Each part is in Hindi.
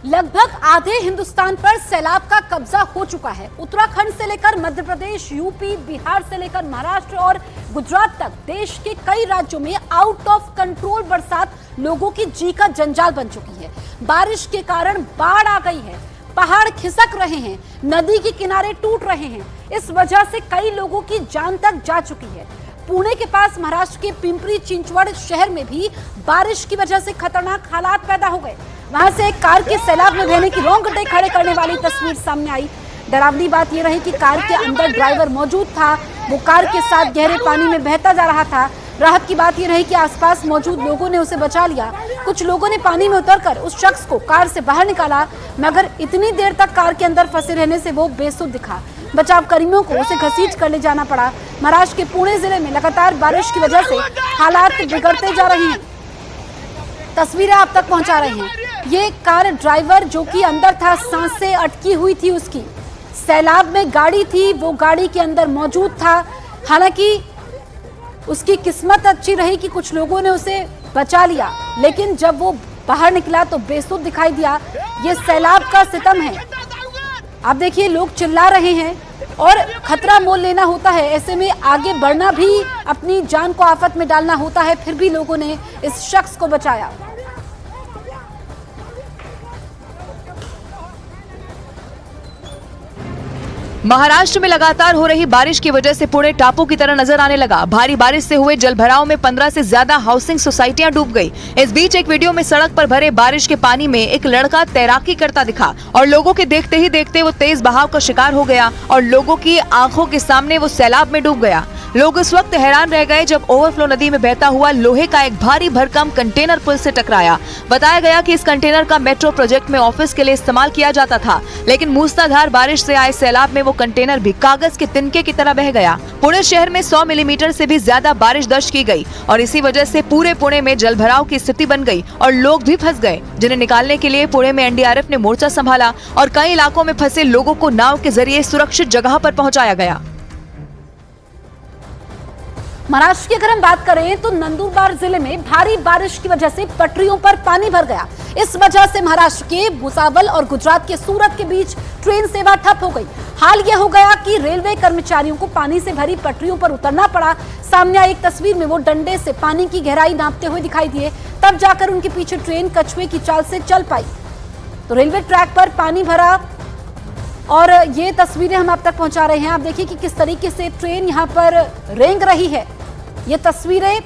लगभग आधे हिंदुस्तान पर सैलाब का कब्जा हो चुका है। उत्तराखंड से लेकर मध्य प्रदेश, यूपी, बिहार से लेकर महाराष्ट्र और गुजरात तक देश के कई राज्यों में आउट ऑफ कंट्रोल बरसात लोगों की जी का जंजाल बन चुकी है। बारिश के कारण बाढ़ आ गई है, पहाड़ खिसक रहे हैं, नदी के किनारे टूट रहे हैं। इस वजह से कई लोगों की जान तक जा चुकी है। पुणे के पास महाराष्ट्र के पिंपरी चिंचवड़ शहर में भी बारिश की वजह से खतरनाक हालात पैदा हो गए। वहां से एक कार के सैलाब में बहने की रोंगटे खड़े करने वाली तस्वीर सामने आई। डरावनी बात यह रही कि कार के अंदर ड्राइवर मौजूद था, वो कार के साथ गहरे पानी में बहता जा रहा था। राहत की बात यह रही कि आसपास मौजूद लोगों ने उसे बचा लिया। कुछ लोगों ने पानी में उतरकर उस शख्स को कार से बाहर निकाला, मगर इतनी देर तक कार के अंदर फंसे रहने से वो बेसुध दिखा। बचाव कर्मियों को उसे घसीट कर ले जाना पड़ा। महाराष्ट्र के पुणे जिले में लगातार बारिश की वजह से हालात बिगड़ते जा रहे हैं। तस्वीरें आप तक पहुंचा रहे हैं। ये कार ड्राइवर जो कि अंदर था, सांसें अटकी हुई थी उसकी, सैलाब में गाड़ी थी, वो गाड़ी के अंदर मौजूद था। हालांकि उसकी किस्मत अच्छी रही कि कुछ लोगों ने उसे बचा लिया, लेकिन जब वो बाहर निकला तो बेसुध दिखाई दिया। ये सैलाब का सितम है। आप देखिए, लोग चिल्ला रहे हैं और खतरा मोल लेना होता है। ऐसे में आगे बढ़ना भी अपनी जान को आफत में डालना होता है। फिर भी लोगों ने इस शख्स को बचाया। महाराष्ट्र में लगातार हो रही बारिश की वजह से पुणे टापू की तरह नजर आने लगा। भारी बारिश से हुए जलभराव में 15 से ज्यादा हाउसिंग सोसाइटियां डूब गई। इस बीच एक वीडियो में सड़क पर भरे बारिश के पानी में एक लड़का तैराकी करता दिखा और लोगों के देखते ही देखते वो तेज बहाव का शिकार हो गया और लोगों की आंखों के सामने वो सैलाब में डूब गया। लोग उस वक्त हैरान रह गए जब ओवरफ्लो नदी में बहता हुआ लोहे का एक भारी भरकम कंटेनर पुल से टकराया। बताया गया कि इस कंटेनर का मेट्रो प्रोजेक्ट में ऑफिस के लिए इस्तेमाल किया जाता था, लेकिन मूसलाधार बारिश से आए सैलाब में वो कंटेनर भी कागज के तिनके की तरह बह गया। पुणे शहर में 100 मिलीमीटर से भी ज्यादा बारिश दर्ज की गई और इसी वजह से पूरे पुणे में जलभराव की स्थिति बन गई और लोग भी फंस गए, जिन्हें निकालने के लिए पुणे में एनडीआरएफ ने मोर्चा संभाला और कई इलाकों में फंसे लोगों को नाव के जरिए सुरक्षित जगह पर पहुंचाया गया। महाराष्ट्र की अगर हम बात करें तो नंदुरबार जिले में भारी बारिश की वजह से पटरियों पर पानी भर गया। इस वजह से महाराष्ट्र के भुसावल और गुजरात के सूरत के बीच ट्रेन सेवा ठप हो गई। हाल यह हो गया कि रेलवे कर्मचारियों को पानी से भरी पटरियों पर उतरना पड़ा। सामने आई एक तस्वीर में वो डंडे से पानी की गहराई नापते हुए दिखाई दिए, तब जाकर उनके पीछे ट्रेन कछुए की चाल से चल पाई। तो रेलवे ट्रैक पर पानी भरा और ये तस्वीरें हम आप तक पहुंचा रहे हैं। आप देखिए कि किस तरीके से ट्रेन यहाँ पर रेंग रही है। ये तस्वीरें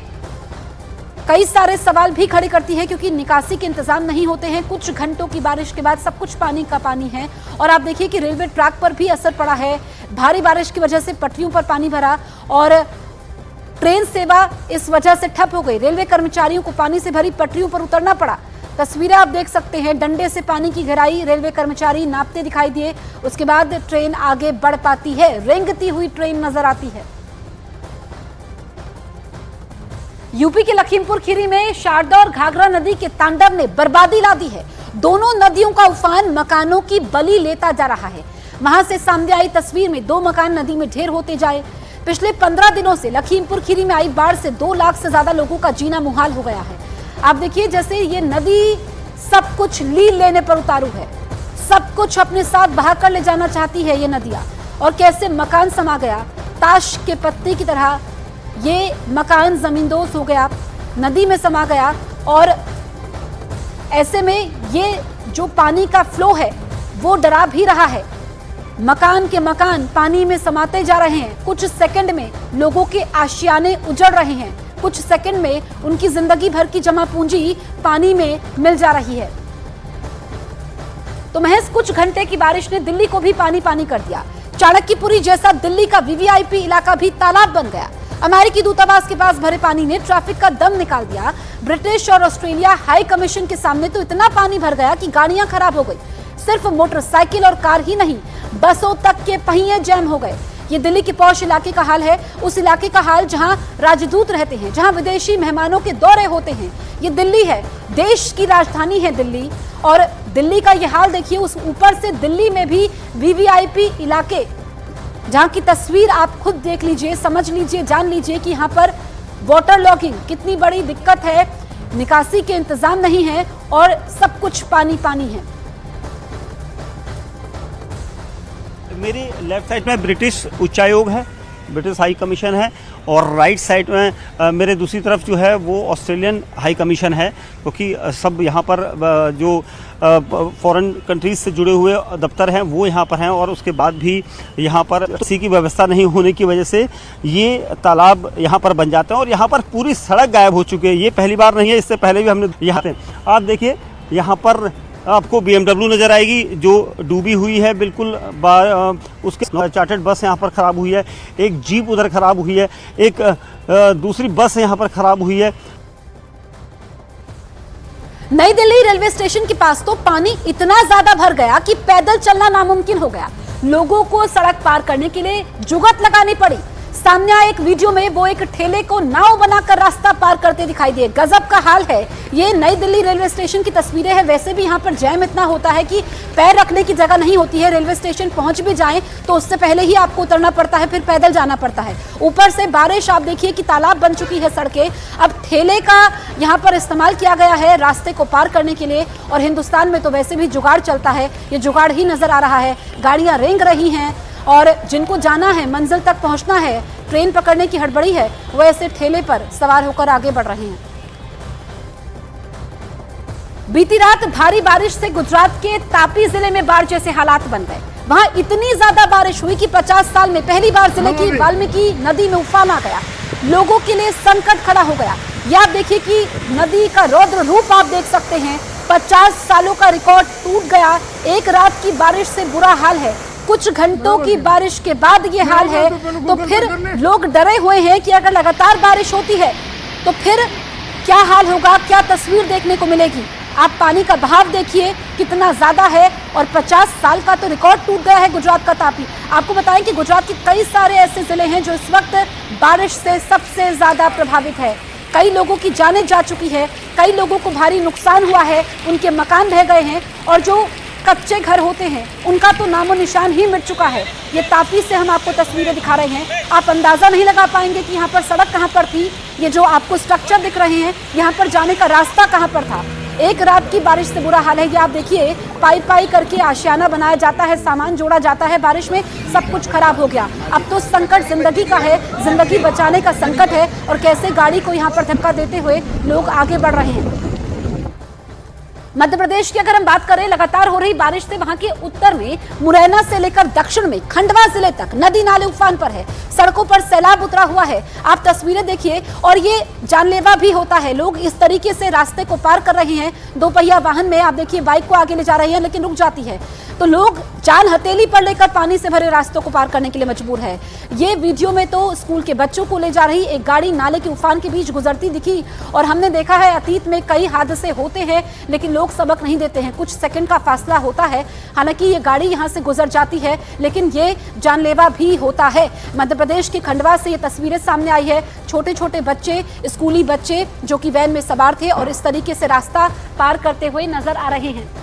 कई सारे सवाल भी खड़े करती है, क्योंकि निकासी के इंतजाम नहीं होते हैं। कुछ घंटों की बारिश के बाद सब कुछ पानी का पानी है और आप देखिए कि रेलवे ट्रैक पर भी असर पड़ा है। भारी बारिश की वजह से पटरियों पर पानी भरा और ट्रेन सेवा इस वजह से ठप हो गई। रेलवे कर्मचारियों को पानी से भरी पटरियों पर उतरना पड़ा। तस्वीरें आप देख सकते हैं, डंडे से पानी की गहराई रेलवे कर्मचारी नापते दिखाई दिए। उसके बाद ट्रेन आगे बढ़ पाती है, रेंगती हुई ट्रेन नजर आती है। यूपी के लखीमपुर खीरी में शारदा और घाघरा नदी के तांडव ने बर्बादी ला दी है। दोनों नदियों का उफान मकानों की बलि लेता जा रहा है। वहां से सामने आई तस्वीर में 2 मकान नदी में ढेर होते जाए। पिछले 15 दिनों से लखीमपुर खीरी में आई बाढ़ से 2 लाख से ज्यादा लोगों का जीना मुहाल हो गया है। आप देखिए, जैसे ये नदी सब कुछ लील लेने पर उतारू है, सब कुछ अपने साथ बहा कर ले जाना चाहती है ये नदियां। और कैसे मकान समा गया, ताश के पत्ते की तरह ये मकान जमींदोज हो गया, नदी में समा गया। और ऐसे में ये जो पानी का फ्लो है वो डरा भी रहा है। मकान के मकान पानी में समाते जा रहे हैं। कुछ सेकंड में लोगों के आशियाने उजड़ रहे हैं, कुछ सेकंड में उनकी जिंदगी भर की जमा पूंजी पानी में मिल जा रही है। तो महज कुछ घंटे की बारिश ने दिल्ली को भी पानी पानी कर दिया। चाणक्यपुरी जैसा दिल्ली का वीवीआईपी इलाका भी तालाब बन गया। अमेरिकी दूतावास के पास भरे पानी ने ट्रैफिक का दम निकाल दिया। ब्रिटिश और ऑस्ट्रेलिया हाई कमीशन के सामने तो इतना पानी भर गया कि गाड़ियां खराब हो गई। सिर्फ मोटरसाइकिल और कार ही नहीं, बसों तक के पहिए जैम हो गए। ये दिल्ली के पॉश इलाके का हाल है, उस इलाके का हाल जहां राजदूत रहते हैं, जहां विदेशी मेहमानों के दौरे होते हैं। ये दिल्ली है, देश की राजधानी है दिल्ली। और दिल्ली का ये हाल देखिए, उस ऊपर से दिल्ली में भी वीवीआईपी इलाके, जहां की तस्वीर आप खुद देख लीजिए, समझ लीजिए, जान लीजिए कि यहाँ पर वाटर लॉगिंग कितनी बड़ी दिक्कत है। निकासी के इंतजाम नहीं है और सब कुछ पानी पानी है। मेरी लेफ्ट साइड में ब्रिटिश उच्चायोग है, ब्रिटिश हाई कमीशन है, और राइट साइड में मेरे दूसरी तरफ जो है वो ऑस्ट्रेलियन हाई कमीशन है, क्योंकि सब यहाँ पर जो फॉरेन कंट्रीज से जुड़े हुए दफ्तर हैं वो यहाँ पर हैं, और उसके बाद भी यहाँ पर किसी की व्यवस्था नहीं होने की वजह से ये तालाब यहाँ पर बन जाते हैं और यहाँ पर पूरी सड़क गायब हो चुकी है। ये पहली बार नहीं है, इससे पहले भी हमने यहाँ से आप देखिए यहाँ पर आपको BMW नज़र आएगी जो डूबी हुई है बिल्कुल, उसके चार्टर्ड बस यहाँ पर ख़राब हुई है, एक जीप उधर ख़राब हुई है, एक दूसरी बस यहाँ पर ख़राब हुई है। नई दिल्ली रेलवे स्टेशन के पास तो पानी इतना ज्यादा भर गया कि पैदल चलना नामुमकिन हो गया। लोगों को सड़क पार करने के लिए जुगत लगानी पड़ी। सामने आए एक वीडियो में वो एक ठेले को नाव बनाकर रास्ता पार करते दिखाई दिए। गजब का हाल है। ये नई दिल्ली रेलवे स्टेशन की तस्वीरें हैं। वैसे भी यहाँ पर जैम इतना होता है कि पैर रखने की जगह नहीं होती है। रेलवे स्टेशन पहुंच भी जाएं तो उससे पहले ही आपको उतरना पड़ता है, फिर पैदल जाना पड़ता है। ऊपर से बारिश, आप देखिए कि तालाब बन चुकी है सड़कें। अब ठेले का यहाँ पर इस्तेमाल किया गया है रास्ते को पार करने के लिए, और हिंदुस्तान में तो वैसे भी जुगाड़ चलता है, ये जुगाड़ ही नजर आ रहा है। गाड़ियां रेंग रही हैं और जिनको जाना है, मंजिल तक पहुंचना है, ट्रेन पकड़ने की हड़बड़ी है, वो ऐसे ठेले पर सवार होकर आगे बढ़ रहे हैं। बीती रात भारी बारिश से गुजरात के तापी जिले में बाढ़ जैसे हालात बन गए। वहां इतनी ज्यादा बारिश हुई कि 50 साल में पहली बार जिले की वाल्मीकि नदी में उफान आ गया। लोगों के लिए संकट खड़ा हो गया। यह आप देखिए कि नदी का रौद्र रूप आप देख सकते हैं। 50 सालों का रिकॉर्ड टूट गया। एक रात की बारिश से बुरा हाल है। कुछ घंटों की बारिश के बाद ये हाल है, तो फिर लोग डरे हुए हैं कि अगर लगातार बारिश होती है तो फिर क्या हाल होगा, क्या तस्वीर देखने को मिलेगी। आप पानी का बहाव देखिए कितना ज्यादा है, और 50 साल का तो रिकॉर्ड टूट गया है गुजरात का तापी। आपको बताएं कि गुजरात के कई सारे ऐसे जिले हैं जो इस वक्त बारिश से सबसे ज्यादा प्रभावित है। कई लोगों की जानें जा चुकी है, कई लोगों को भारी नुकसान हुआ है, उनके मकान ढह गए हैं, और जो कच्चे घर होते हैं उनका तो नामो निशान ही मिट चुका है। ये तापी से हम आपको तस्वीरें दिखा रहे हैं। आप अंदाजा नहीं लगा पाएंगे कि यहाँ पर सड़क कहाँ पर थी। ये जो आपको स्ट्रक्चर दिख रहे हैं, यहाँ पर जाने का रास्ता कहाँ पर था। एक रात की बारिश से बुरा हाल है। ये आप देखिए, पाई पाई करके आशियाना बनाया जाता है, सामान जोड़ा जाता है, बारिश में सब कुछ खराब हो गया। अब तो संकट जिंदगी का है, जिंदगी बचाने का संकट है, और कैसे गाड़ी को यहाँ पर धक्का देते हुए लोग आगे बढ़ रहे हैं। मध्य प्रदेश की अगर हम बात करें, लगातार हो रही बारिश से वहां के उत्तर में मुरैना से लेकर दक्षिण में खंडवा जिले तक नदी नाले उफान पर है। सड़कों पर सैलाब उतरा हुआ है। आप तस्वीरें देखिए, और ये जानलेवा भी होता है। लोग इस तरीके से रास्ते को पार कर रहे हैं। दोपहिया वाहन में आप देखिए बाइक को आगे ले जा रही है, लेकिन रुक जाती है, तो लोग जान हथेली पर लेकर पानी से भरे रास्तों को पार करने के लिए मजबूर है। ये वीडियो में तो स्कूल के बच्चों को ले जा रही एक गाड़ी नाले के उफान के बीच गुजरती दिखी, और हमने देखा है अतीत में कई हादसे होते हैं, लेकिन लोग सबक नहीं देते हैं। कुछ सेकंड का फासला होता है, हालांकि ये गाड़ी यहां से गुजर जाती है, लेकिन ये जानलेवा भी होता है। मध्य प्रदेश के खंडवा से ये तस्वीरें सामने आई है। छोटे छोटे बच्चे, स्कूली बच्चे जो कि वैन में सवार थे और इस तरीके से रास्ता पार करते हुए नजर आ रहे हैं।